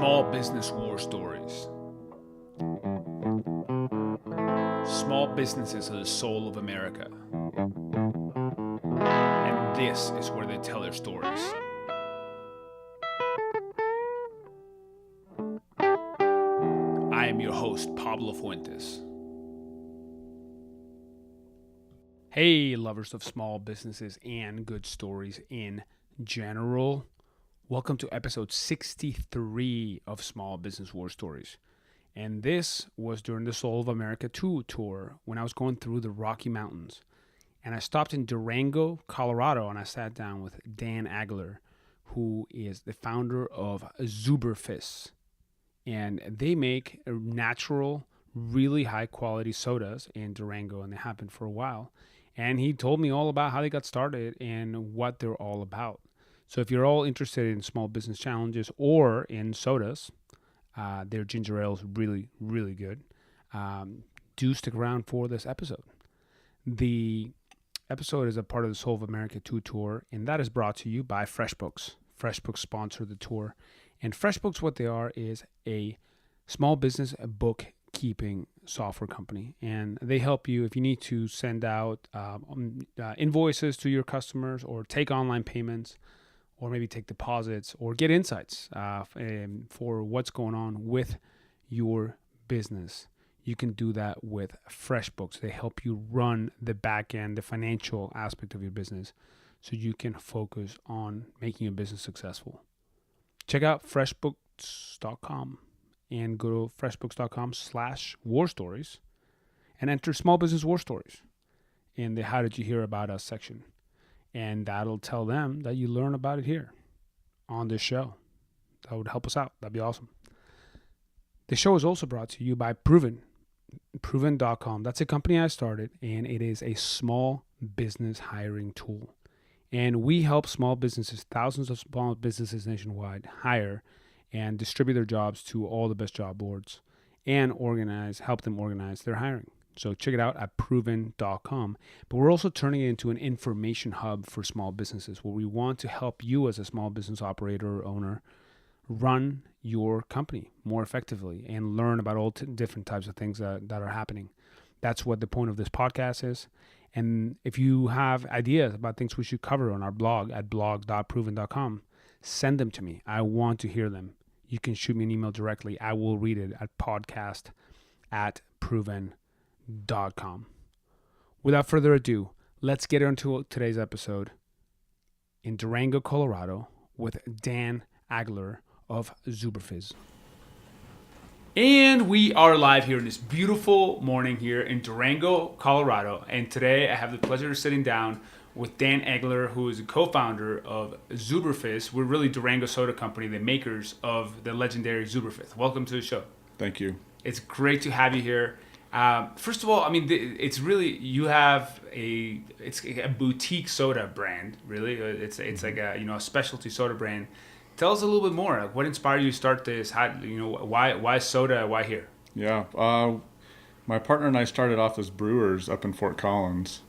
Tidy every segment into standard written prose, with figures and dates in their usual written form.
Small business war stories. Small businesses are the soul of America. And this is where they tell their stories. I am your host, Pablo Fuentes. Hey, lovers of small businesses and good stories in general. Welcome to episode 63 of Small Business War Stories. And this was during the Soul of America 2 tour when I was going through the Rocky Mountains. And I stopped in Durango, Colorado, and I sat down with Dan Aggeler, who is the founder of Zuberfizz. And they make natural, really high quality sodas in Durango, and they have been for a while. And he told me all about how they got started and what they're all about. So if you're all interested in small business challenges or in sodas, their ginger ale is really, really good. Do stick around for this episode. The episode is a part of the Soul of America 2 tour, and that is brought to you by FreshBooks. FreshBooks sponsor the tour. And FreshBooks, what they are, is a small business bookkeeping software company. And they help you if you need to send out invoices to your customers or take online payments, or maybe take deposits or get insights for what's going on with your business. You can do that with FreshBooks. They help you run the back end, the financial aspect of your business, so you can focus on making your business successful. Check out freshbooks.com and go to freshbooks.com/war stories and enter Small Business War Stories in the How Did You Hear About Us section. And that'll tell them that you learn about it here on this show. That would help us out. That'd be awesome. The show is also brought to you by Proven. Proven.com. That's a company I started, and it is a small business hiring tool. And we help small businesses, thousands of small businesses nationwide, hire and distribute their jobs to all the best job boards and help them organize their hiring. So check it out at proven.com. But we're also turning it into an information hub for small businesses where we want to help you as a small business operator or owner run your company more effectively and learn about all different types of things that are happening. That's what the point of this podcast is. And if you have ideas about things we should cover on our blog at blog.proven.com, send them to me. I want to hear them. You can shoot me an email directly. I will read it at podcast@proven.com. Without further ado, let's get into today's episode in Durango, Colorado with Dan Aggeler of Zuberfizz. And we are live here in this beautiful morning here in Durango, Colorado. And today I have the pleasure of sitting down with Dan Aggeler, who is a co-founder of Zuberfizz. We're really Durango Soda Company, the makers of the legendary Zuberfizz. Welcome to the show. Thank you. It's great to have you here. First of all, I mean, it's really, you have it's a boutique soda brand, really. It's like a specialty soda brand. Tell us a little bit more. Like, what inspired you to start this? How, why soda? Why here? Yeah, my partner and I started off as brewers up in Fort Collins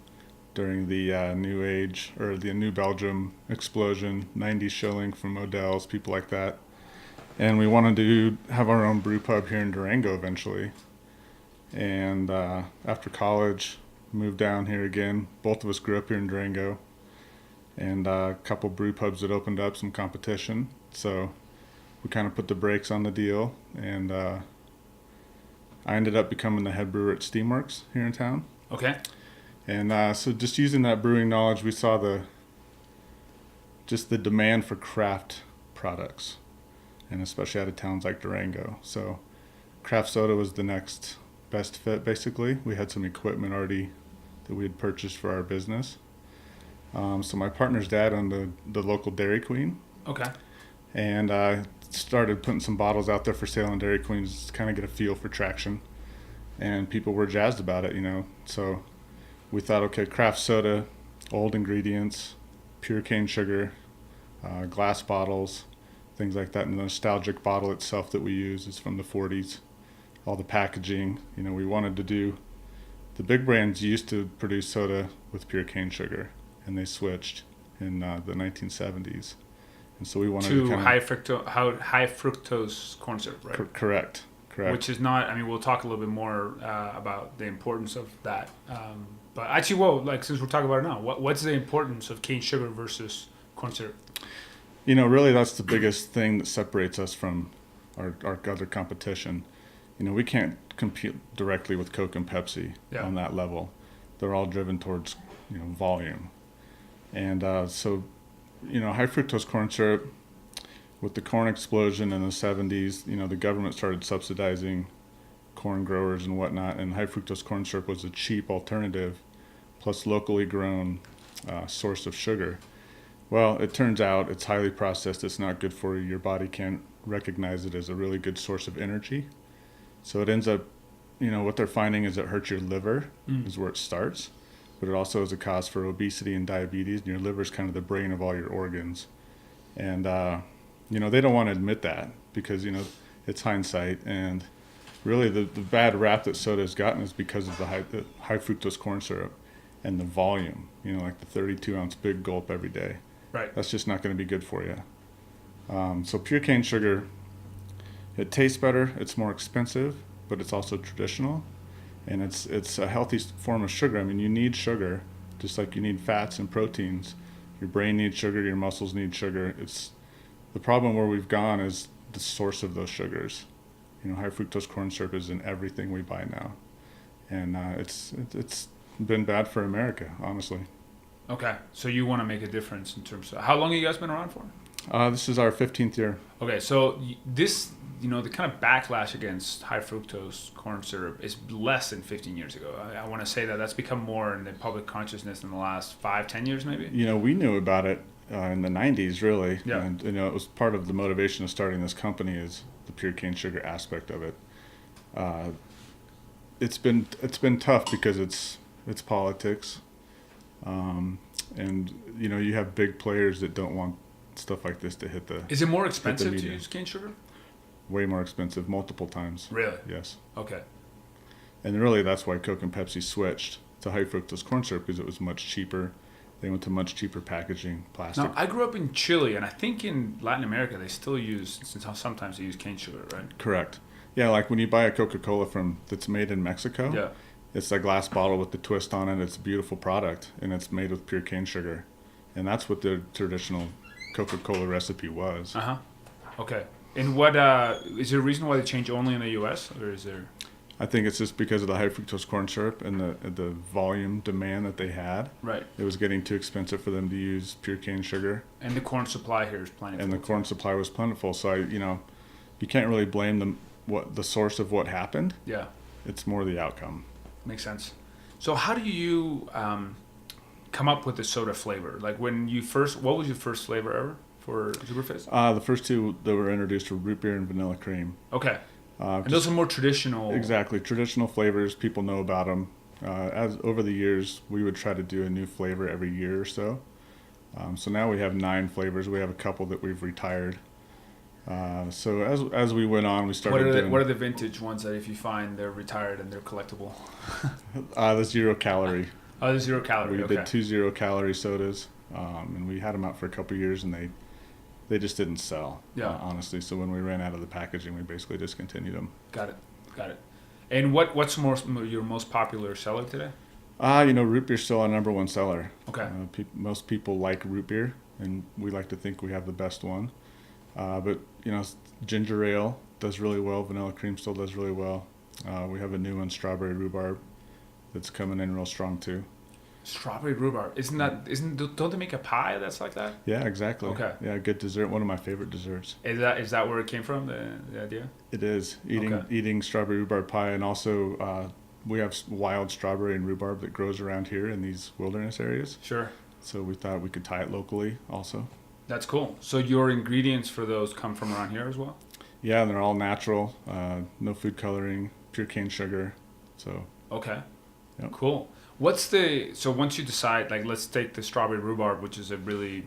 during the New Age or the New Belgium explosion, 90s shilling from Odell's, people like that. And we wanted to have our own brew pub here in Durango eventually. And after college, moved down here again. Both of us grew up here in Durango. And a couple brew pubs that opened up, some competition. So we kind of put the brakes on the deal. And I ended up becoming the head brewer at Steamworks here in town. Okay. And so just using that brewing knowledge, we saw the demand for craft products. And especially out of towns like Durango. So craft soda was the next best fit, basically. We had some equipment already that we had purchased for our business. So my partner's dad owned the local Dairy Queen. Okay. And I started putting some bottles out there for sale on Dairy Queen just to kind of get a feel for traction. And people were jazzed about it, So we thought, okay, craft soda, old ingredients, pure cane sugar, glass bottles, things like that. And the nostalgic bottle itself that we use is from the 40s. All the packaging, we wanted to do, the big brands used to produce soda with pure cane sugar, and they switched in the 1970s. And so we wanted to to high fructose corn syrup, right? Correct. Which is not. I mean, we'll talk a little bit more about the importance of that. But actually, since we're talking about it now, what's the importance of cane sugar versus corn syrup? Really, that's the biggest thing that separates us from our other competition. We can't compete directly with Coke and Pepsi on that level. They're all driven towards volume, and so high fructose corn syrup. With the corn explosion in the 70s, the government started subsidizing corn growers and whatnot, and high fructose corn syrup was a cheap alternative, plus locally grown source of sugar. Well, it turns out it's highly processed. It's not good for you. Your body can't recognize it as a really good source of energy. So it ends up, what they're finding is it hurts your liver, is where it starts. But it also is a cause for obesity and diabetes. And your liver is kind of the brain of all your organs. And, they don't want to admit that because, it's hindsight. And really the bad rap that soda has gotten is because of the high fructose corn syrup and the volume, like the 32-ounce big gulp every day. Right. That's just not going to be good for you. So pure cane sugar, it tastes better, it's more expensive, but it's also traditional. And it's a healthy form of sugar. I mean, you need sugar, just like you need fats and proteins. Your brain needs sugar, your muscles need sugar. The problem where we've gone is the source of those sugars. High fructose corn syrup is in everything we buy now. And it's been bad for America, honestly. Okay, so you want to make a difference in terms of how long have you guys been around for? This is our 15th year. Okay, so this, the kind of backlash against high fructose corn syrup is less than 15 years ago. I want to say that's become more in the public consciousness in the last 5-10 years, maybe. We knew about it in the 90s, really. Yeah. And, it was part of the motivation of starting this company is the pure cane sugar aspect of it. It's been tough because it's politics. And you have big players that don't want stuff like this to hit the. Is it more expensive to use cane sugar? Way more expensive, multiple times. Really? Yes. Okay. And really, that's why Coke and Pepsi switched to high fructose corn syrup because it was much cheaper. They went to much cheaper packaging, plastic. Now, I grew up in Chile, and I think in Latin America they still use. Sometimes they use cane sugar, right? Correct. Yeah, like when you buy a Coca-Cola that's made in Mexico. Yeah. It's a glass bottle with the twist on it. It's a beautiful product, and it's made with pure cane sugar. And that's what the traditional Coca-Cola recipe was. Uh-huh. Okay. And what is there a reason why they change only in the U.S., or is there? I think it's just because of the high fructose corn syrup and the volume demand that they had. Right. It was getting too expensive for them to use pure cane sugar. And the corn supply here is plentiful. And the corn supply was plentiful, so you can't really blame them. The source of what happened. Yeah. It's more the outcome. Makes sense. So how do you come up with the soda flavor? Like what was your first flavor ever for Zuberfizz? The first two that were introduced were root beer and vanilla cream. Okay. And those are more traditional. Exactly. Traditional flavors, people know about them. As over the years, we would try to do a new flavor every year or so. So now we have 9 flavors. We have a couple that we've retired. So as we went on, we started what are the vintage ones that if you find they're retired and they're collectible? The 0 calorie. Oh, the 0 calorie. We did 2 0-calorie sodas, and we had them out for a couple of years, and they just didn't sell. Yeah. Honestly, so when we ran out of the packaging, we basically discontinued them. Got it. And what's your most popular seller today? Root beer's still our number 1 seller. Okay. Most people like root beer, and we like to think we have the best one. But ginger ale does really well. Vanilla cream still does really well. We have a new one, strawberry rhubarb, that's coming in real strong too. Strawberry rhubarb. Don't they make a pie that's like that? Yeah, exactly. Okay. Yeah, good dessert. One of my favorite desserts. Is that where it came from? The idea? It is eating strawberry rhubarb pie, and also we have wild strawberry and rhubarb that grows around here in these wilderness areas. Sure. So we thought we could tie it locally also. That's cool. So your ingredients for those come from around here as well? Yeah, and they're all natural, no food coloring, pure cane sugar. So. Okay. Yep. Cool. So once you decide, like, let's take the strawberry rhubarb, which is a really,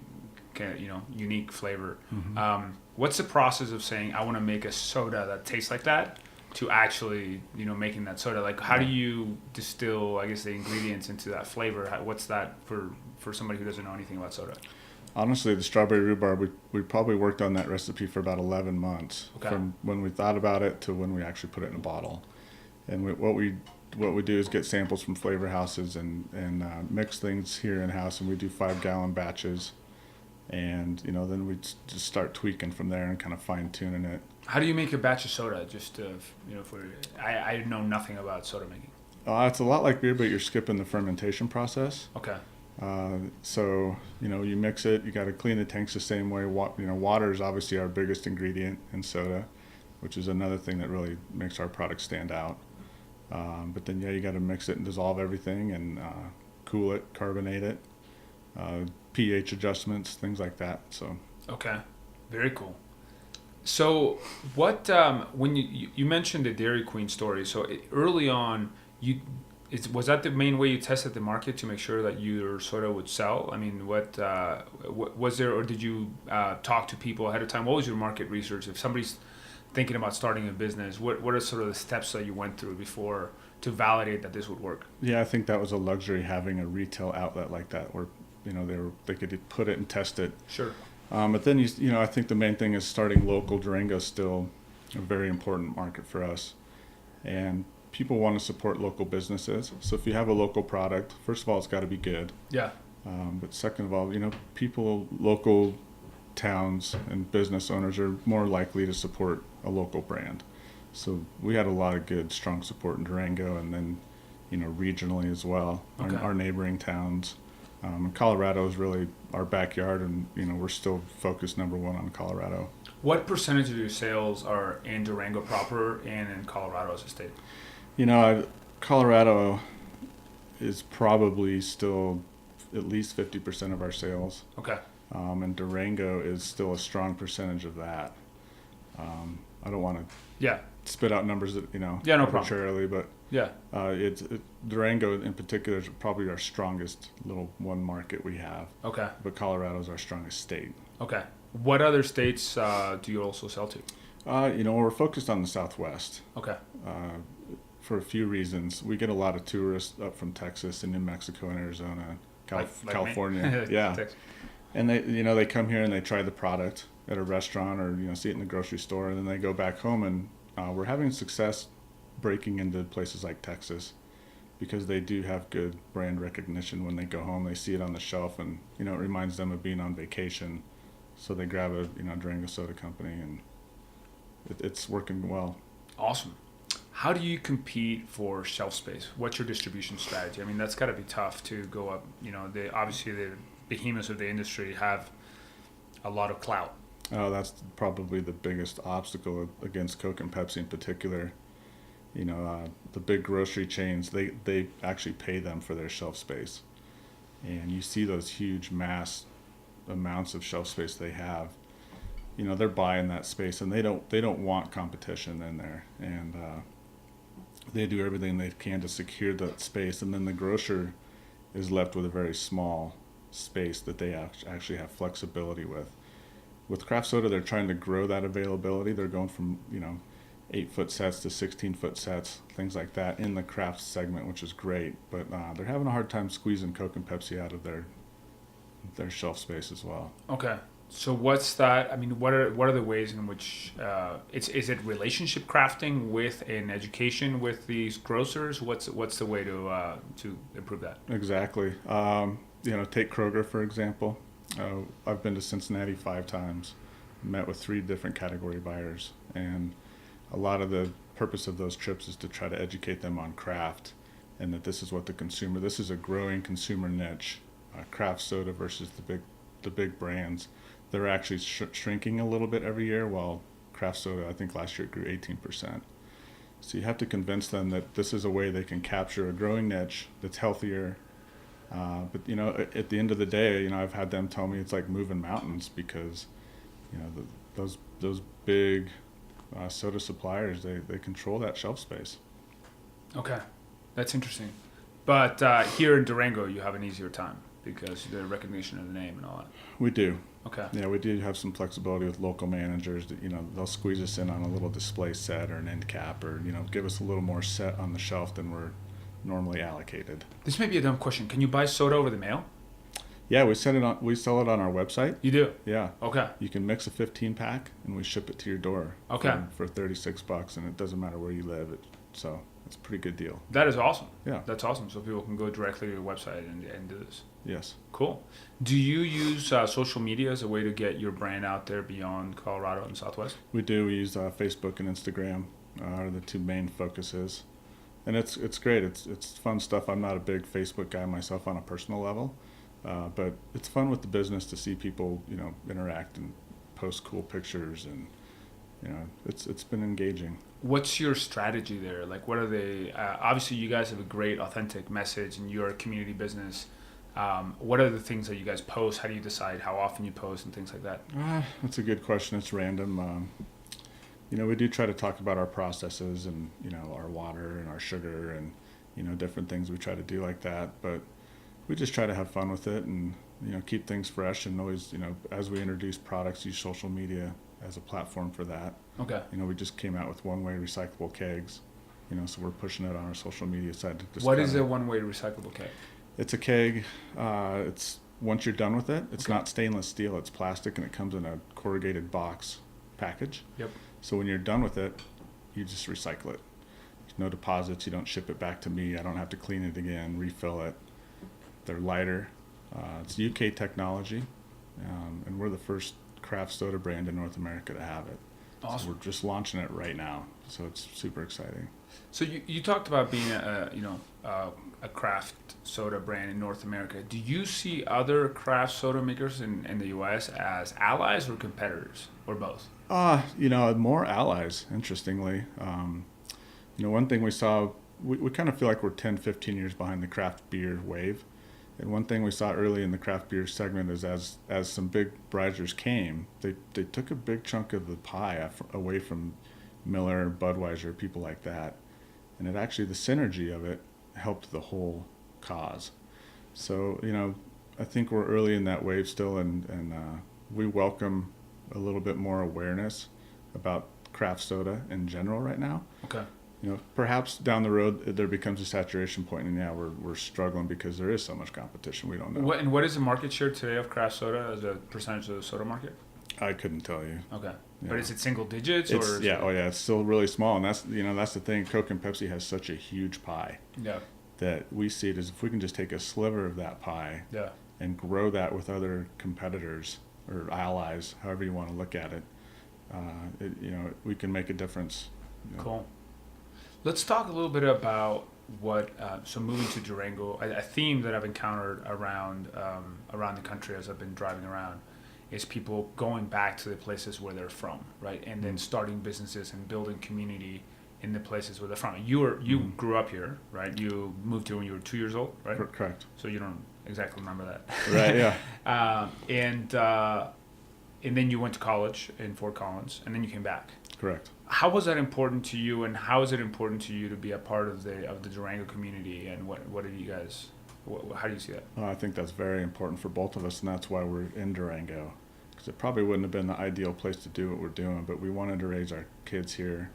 unique flavor. Mm-hmm. What's the process of saying I want to make a soda that tastes like that, to actually, making that soda? Like, how do you distill, I guess, the ingredients into that flavor? What's that for somebody who doesn't know anything about soda? Honestly, the strawberry rhubarb, we probably worked on that recipe for about 11 months Okay. from when we thought about it to when we actually put it in a bottle. And what we do is get samples from flavor houses and mix things here in house, and we do 5 gallon batches, and then we just start tweaking from there and kind of fine tuning it. How do you make a batch of soda? Just for I know nothing about soda making. It's a lot like beer, but you're skipping the fermentation process. Okay. So you mix it. You got to clean the tanks the same way. Water is obviously our biggest ingredient in soda, which is another thing that really makes our product stand out. But then you got to mix it and dissolve everything and cool it, carbonate it, pH adjustments, things like that. So. Okay. Very cool. So what when you mentioned the Dairy Queen story? So early on, was that the main way you tested the market to make sure that your soda would sell? I mean, what was there, or did you talk to people ahead of time? What was your market research? If somebody's thinking about starting a business, what are sort of the steps that you went through before to validate that this would work? Yeah, I think that was a luxury, having a retail outlet like that where they could put it and test it. Sure. But then I think the main thing is starting local. Durango is still a very important market for us, and people want to support local businesses. So if you have a local product, first of all, it's got to be good. Yeah. But second of all, local towns and business owners are more likely to support a local brand. So we had a lot of good, strong support in Durango, and then regionally as well. Okay. Our neighboring towns. Colorado is really our backyard, and we're still focused number one on Colorado. What percentage of your sales are in Durango proper and in Colorado as a state? Colorado is probably still at least 50% of our sales. Okay. And Durango is still a strong percentage of that. I don't want to spit out numbers that no arbitrarily, problem. but Durango in particular is probably our strongest little one market we have. Okay. But Colorado is our strongest state. Okay. What other states do you also sell to? We're focused on the Southwest. Okay. For a few reasons. We get a lot of tourists up from Texas and New Mexico and Arizona, California. Yeah. And they come here and they try the product at a restaurant or see it in the grocery store, and then they go back home, and we're having success breaking into places like Texas because they do have good brand recognition. When they go home, they see it on the shelf, and it reminds them of being on vacation, so they grab a Durango Soda Company, and it's working well. Awesome. How do you compete for shelf space? What's your distribution strategy? I mean, that's got to be tough to go up. Obviously the behemoths of the industry have a lot of clout. Oh, that's probably the biggest obstacle against Coke and Pepsi in particular. The big grocery chains, they actually pay them for their shelf space. And you see those huge mass amounts of shelf space they have. They're buying that space, and they don't want competition in there. And they do everything they can to secure that space, and then the grocer is left with a very small space that they actually have flexibility with. With craft soda, they're trying to grow that availability. They're going from 8-foot sets to 16-foot sets, things like that in the craft segment, which is great. But they're having a hard time squeezing Coke and Pepsi out of their shelf space as well. Okay. So what's that? I mean, what are the ways in which is it relationship crafting with an education with these grocers? What's the way to improve that? Exactly. Take Kroger for example. I've been to Cincinnati 5 times, met with 3 different category buyers, and a lot of the purpose of those trips is to try to educate them on craft, and that this is what this is a growing consumer niche. Craft soda versus the big brands. They're actually shrinking a little bit every year, while craft soda, I think last year it grew 18%. So you have to convince them that this is a way they can capture a growing niche that's healthier. But at the end of the day, I've had them tell me it's like moving mountains, because those big soda suppliers, they control that shelf space. Okay, that's interesting. But here in Durango, you have an easier time because the recognition of the name and all that. We do. Okay. Yeah, we do have some flexibility with local managers that, they'll squeeze us in on a little display set or an end cap, or, give us a little more set on the shelf than we're normally allocated. This may be a dumb question. Can you buy soda over the mail? Yeah, we sell it on our website. You do? Yeah. Okay. You can mix a 15 pack and we ship it to your door Okay. for $36, and it doesn't matter where you live. So it's a pretty good deal. That is awesome. Yeah. That's awesome. So people can go directly to your website and do this. Yes. Cool. Do you use social media as a way to get your brand out there beyond Colorado and Southwest? We do. We use Facebook and Instagram are the two main focuses. And it's great. It's fun stuff. I'm not a big Facebook guy myself on a personal level. But it's fun with the business to see people, interact and post cool pictures, and it's been engaging. What's your strategy there? Like, what are they? Obviously, you guys have a great, authentic message, and you're a community business. What are the things that you guys post? How do you decide how often you post and things like that? That's a good question. It's random. We do try to talk about our processes and our water and our sugar and different things we try to do like that, but we just try to have fun with it and keep things fresh, and always as we introduce products, use social media as a platform for that. Okay. We just came out with one-way recyclable kegs, so we're pushing it on our social media side. What is a one-way recyclable keg? It's a keg. It's once you're done with it, it's not stainless steel. It's plastic, and it comes in a corrugated box package. Yep. So when you're done with it, you just recycle it. There's no deposits. You don't ship it back to me. I don't have to clean it again, refill it. They're lighter. It's UK technology, and we're the first craft soda brand in North America to have it. Awesome. So we're just launching it right now, so it's super exciting. So you talked about being a craft soda brand in North America. Do you see other craft soda makers in the U.S. as allies or competitors, or both? More allies, interestingly. One thing we saw, we kind of feel like we're 10, 15 years behind the craft beer wave. And one thing we saw early in the craft beer segment is as some big risers came, they took a big chunk of the pie away from Miller, Budweiser, people like that. And the synergy of it helped the whole cause. So, I think we're early in that wave still, and we welcome a little bit more awareness about craft soda in general right now. Okay. Perhaps down the road there becomes a saturation point, and we're struggling because there is so much competition. We don't know. What is the market share today of craft soda as a percentage of the soda market? I couldn't tell you. Okay. Yeah. But is it single digits? It's still really small, and that's the thing. Coke and Pepsi has such a huge pie. Yeah. That we see it as if we can just take a sliver of that pie. Yeah. And grow that with other competitors or allies, however you want to look at it. We can make a difference. Cool. Let's talk a little bit about so moving to Durango, a theme that I've encountered around the country as I've been driving around is people going back to the places where they're from, right? And then starting businesses and building community in the places where they're from. You grew up here, right? You moved here when you were 2 years old, right? Correct. So you don't exactly remember that. Right, yeah. And then you went to college in Fort Collins, and then you came back. Correct. How was that important to you, and how is it important to you to be a part of the Durango community, and what did you guys, how do you see that? I think that's very important for both of us, and that's why we're in Durango, because it probably wouldn't have been the ideal place to do what we're doing, but we wanted to raise our kids here.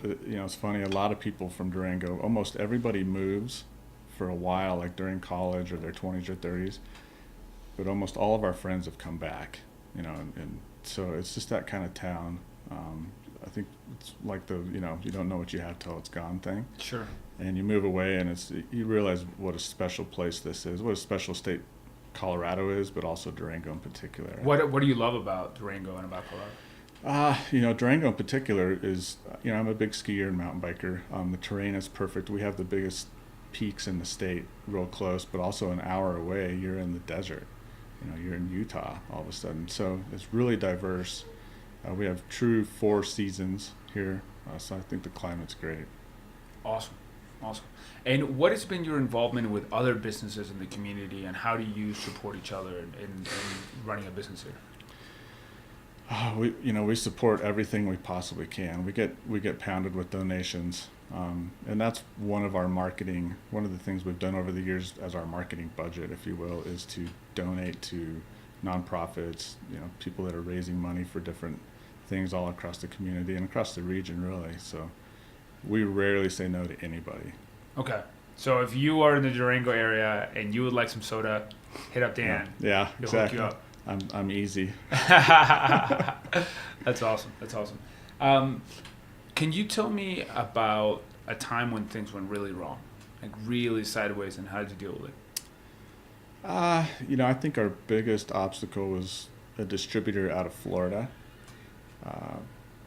It's funny, a lot of people from Durango, almost everybody moves for a while, like during college or their 20s or 30s, but almost all of our friends have come back, and so it's just that kind of town. I think it's like you don't know what you have till it's gone thing. Sure. And you move away, and you realize what a special place this is, what a special state Colorado is, but also Durango in particular. What do you love about Durango and about Colorado? Durango in particular is, I'm a big skier and mountain biker. The terrain is perfect. We have the biggest peaks in the state real close, but also an hour away, you're in the desert. You're in Utah all of a sudden. So it's really diverse. We have true 4 seasons here, so I think the climate's great. Awesome. And what has been your involvement with other businesses in the community, and how do you support each other in running a business here? We support everything we possibly can. We get pounded with donations, and that's one of the things we've done over the years as our marketing budget, if you will, is to donate to nonprofits, people that are raising money for different things all across the community and across the region, really. So we rarely say no to anybody. Okay. So if you are in the Durango area and you would like some soda, hit up Dan. Yeah, He'll exactly. hook I'm easy. you up. That's awesome. That's awesome. Can you tell me about a time when things went really wrong, like really sideways, and how did you deal with it? I think our biggest obstacle was a distributor out of Florida. Uh,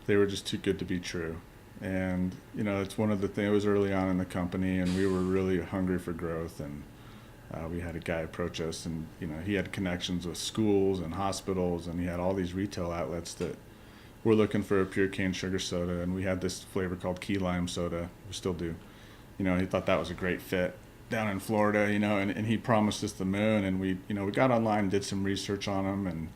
they were just too good to be true. And, it's one of the things, it was early on in the company, and we were really hungry for growth. And we had a guy approach us, and, he had connections with schools and hospitals, and he had all these retail outlets that were looking for a pure cane sugar soda. And we had this flavor called key lime soda. We still do. He thought that was a great fit down in Florida, and he promised us the moon. And we got online and did some research on him, and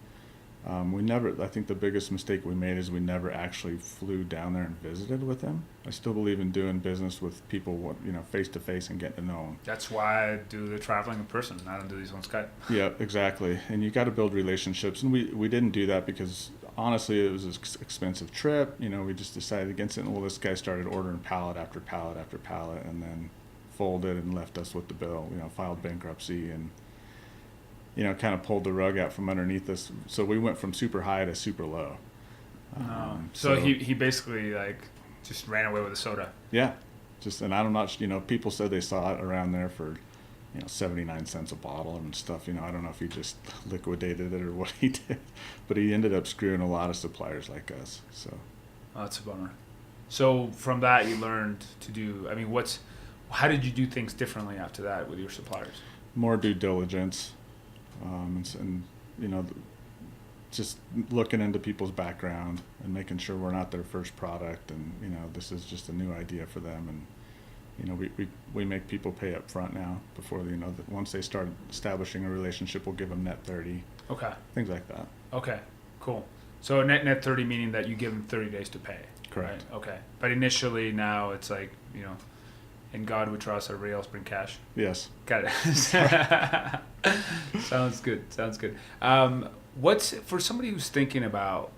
I think the biggest mistake we made is we never actually flew down there and visited with him. I still believe in doing business with people, face to face and getting to know them. That's why I do the traveling in person. I don't do these on Skype. Yeah, exactly. And you got to build relationships. And we didn't do that because honestly, it was an expensive trip. We just decided against it. And well, this guy started ordering pallet after pallet after pallet, and then folded and left us with the bill. Filed bankruptcy and kind of pulled the rug out from underneath us. So we went from super high to super low. So he basically just ran away with the soda. Yeah, and I'm not. People said they saw it around there for 79 cents a bottle and stuff. I don't know if he just liquidated it or what he did, but he ended up screwing a lot of suppliers like us. So that's a bummer. So from that you learned to do. I mean, how did you do things differently after that with your suppliers? More due diligence. And just looking into people's background and making sure we're not their first product, and this is just a new idea for them. And we make people pay up front now before once they start establishing a relationship, we'll give them net 30. Okay. Things like that. Okay, cool. So net 30 meaning that you give them 30 days to pay. Correct. Right? Okay. But initially now it's like in God we trust, everybody else bring cash. Yes. Got it. Sounds good. What's for somebody who's thinking about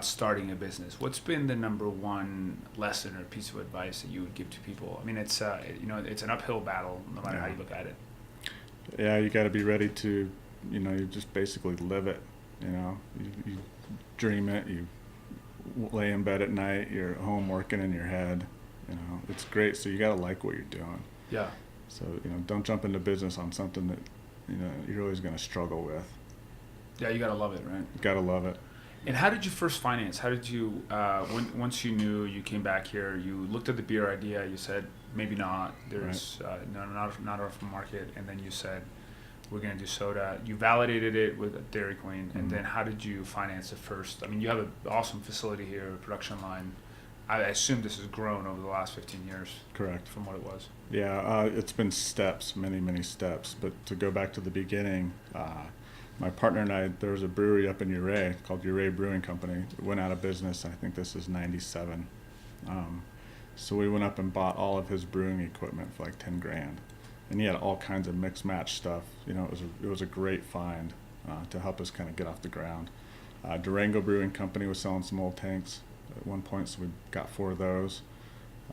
starting a business? What's been the number one lesson or piece of advice that you would give to people? I mean, it's it's an uphill battle no matter how you look at it. Yeah, you got to be ready to, you just basically live it. You dream it. You lay in bed at night. You're home working in your head. It's great. So you got to like what you're doing. Yeah. So, don't jump into business on something that, you're always going to struggle with. Yeah, you got to love it, right? You got to love it. And how did you first finance? How did you, once you knew you came back here, you looked at the beer idea, you said, maybe not, there's not enough market, and then you said, we're going to do soda. You validated it with Dairy Queen, and then how did you finance it first? I mean, you have an awesome facility here, a production line. I assume this has grown over the last 15 years. Correct. From what it was. Yeah, it's been steps, many, many steps. But to go back to the beginning, my partner and I, there was a brewery up in Ouray called Ouray Brewing Company. It went out of business. I think this is 97. So we went up and bought all of his brewing equipment for like 10 grand. And he had all kinds of mix match stuff. It was a great find to help us kind of get off the ground. Durango Brewing Company was selling some old tanks at one point, so we got 4 of those.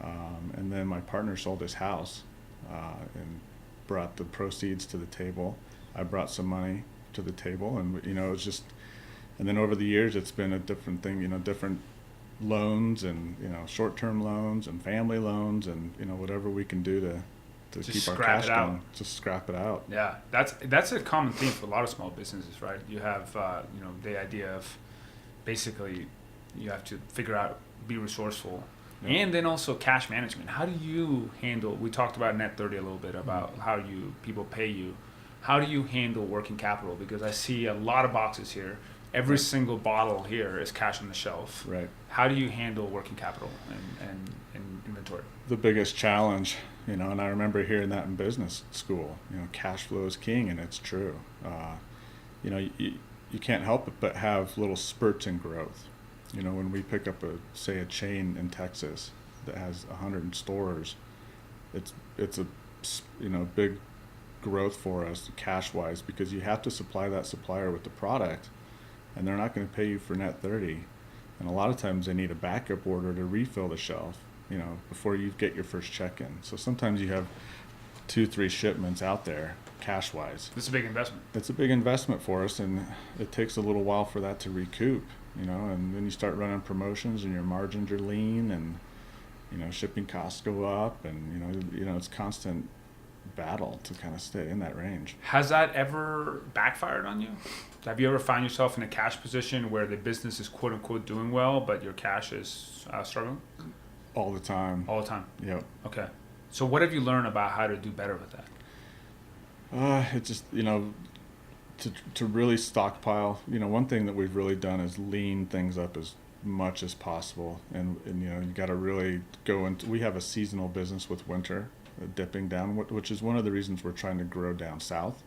And then my partner sold his house and brought the proceeds to the table. I brought some money to the table, and it was just. And then over the years, it's been a different thing. Different loans and short-term loans and family loans and whatever we can do to keep our cash going. Just scrap it out. Yeah, that's a common theme for a lot of small businesses, right? You have the idea of basically you have to figure out, be resourceful, and then also cash management. How do you handle? We talked about net 30 a little bit about how people pay you. How do you handle working capital? Because I see a lot of boxes here. Every single bottle here is cash on the shelf. Right. How do you handle working capital and inventory? The biggest challenge, and I remember hearing that in business school. Cash flow is king, and it's true. You can't help it but have little spurts in growth. When we pick up a chain in Texas that has 100 stores, it's a big growth for us cash wise, because you have to supply that supplier with the product, and they're not going to pay you for net 30, and a lot of times they need a backup order to refill the shelf before you get your first check in. So sometimes you have 2-3 shipments out there cash wise. This is a big investment. It's a big investment for us, and it takes a little while for that to recoup, and then you start running promotions and your margins are lean, and shipping costs go up, and it's constant battle to kind of stay in that range. Has that ever backfired on you? Have you ever found yourself in a cash position where the business is quote unquote doing well, but your cash is struggling? All the time. All the time. Yep. Okay. So what have you learned about how to do better with that? It's just, to really stockpile. One thing that we've really done is lean things up as much as possible. And you got to really go into, we have a seasonal business with winter dipping down, which is one of the reasons we're trying to grow down south,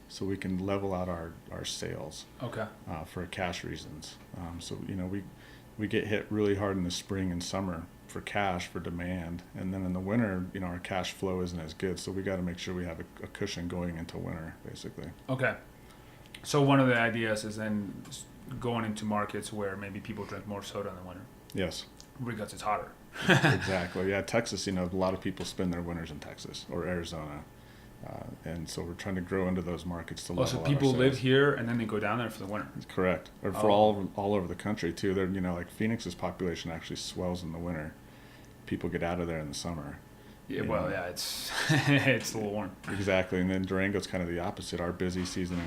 so we can level out our sales. Okay. For cash reasons. So, we get hit really hard in the spring and summer for cash, for demand, and then in the winter, our cash flow isn't as good, so we got to make sure we have a cushion going into winter, basically. Okay. So one of the ideas is then going into markets where maybe people drink more soda in the winter. Yes. Because it's hotter. Exactly. Yeah, Texas, a lot of people spend their winters in Texas or Arizona, and so we're trying to grow into those markets to level so out people our live sales. here and then they go down there for the winter. Correct. Or for all over the country too. They're like Phoenix's population actually swells in the winter. People get out of there in the summer. Yeah, well, yeah, it's it's a little warm. Exactly, and then Durango's kind of the opposite. Our busy season,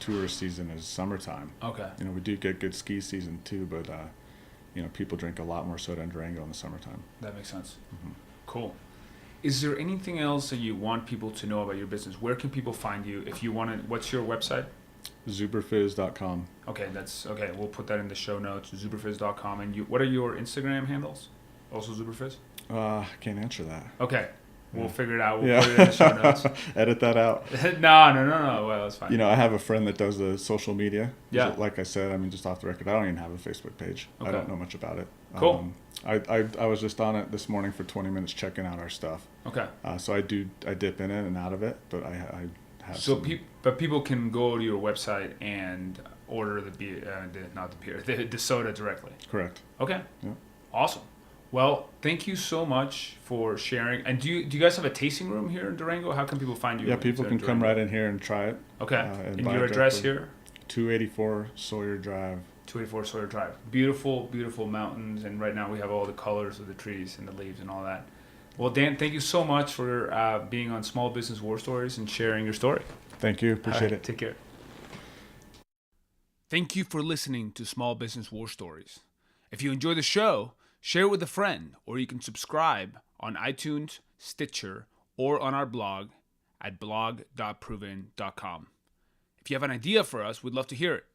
tourist season is summertime. Okay. We do get good ski season too, but people drink a lot more soda in Durango in the summertime. That makes sense. Mm-hmm. Cool. Is there anything else that you want people to know about your business? Where can people find you if you want to? What's your website? Zuberfizz.com. Okay, that's okay. We'll put that in the show notes. Zuberfizz.com. And what are your Instagram handles? Also Zuberfizz? I can't answer that. Okay. We'll figure it out. We'll Yeah. put it in the show notes. Edit that out. No. Well, that's fine. I have a friend that does the social media. Yeah. Like I said, just off the record, I don't even have a Facebook page. Okay. I don't know much about it. Cool. I was just on it this morning for 20 minutes checking out our stuff. Okay. So I dip in it and out of it, but I have. So people can go to your website and order the beer, the soda directly. Correct. Okay. Yeah. Awesome. Well, thank you so much for sharing. And do you guys have a tasting room here in Durango? How can people find you? Yeah, people can come right in here and try it. Okay. And your address here? 284 Sawyer Drive. 284 Sawyer Drive. Beautiful, beautiful mountains. And right now we have all the colors of the trees and the leaves and all that. Well, Dan, thank you so much for being on Small Business War Stories and sharing your story. Thank you. Appreciate it. Take care. Thank you for listening to Small Business War Stories. If you enjoy the show, share it with a friend, or you can subscribe on iTunes, Stitcher, or on our blog at blog.proven.com. If you have an idea for us, we'd love to hear it.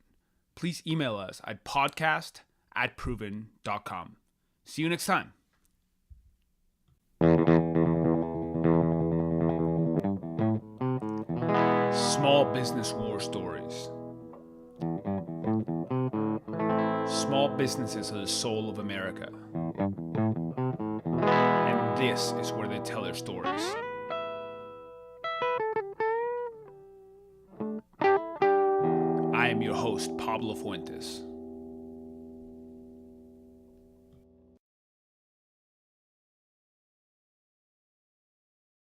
Please email us at podcast@proven.com. See you next time. Small Business War Stories. Small businesses are the soul of America. And this is where they tell their stories. I am your host, Pablo Fuentes.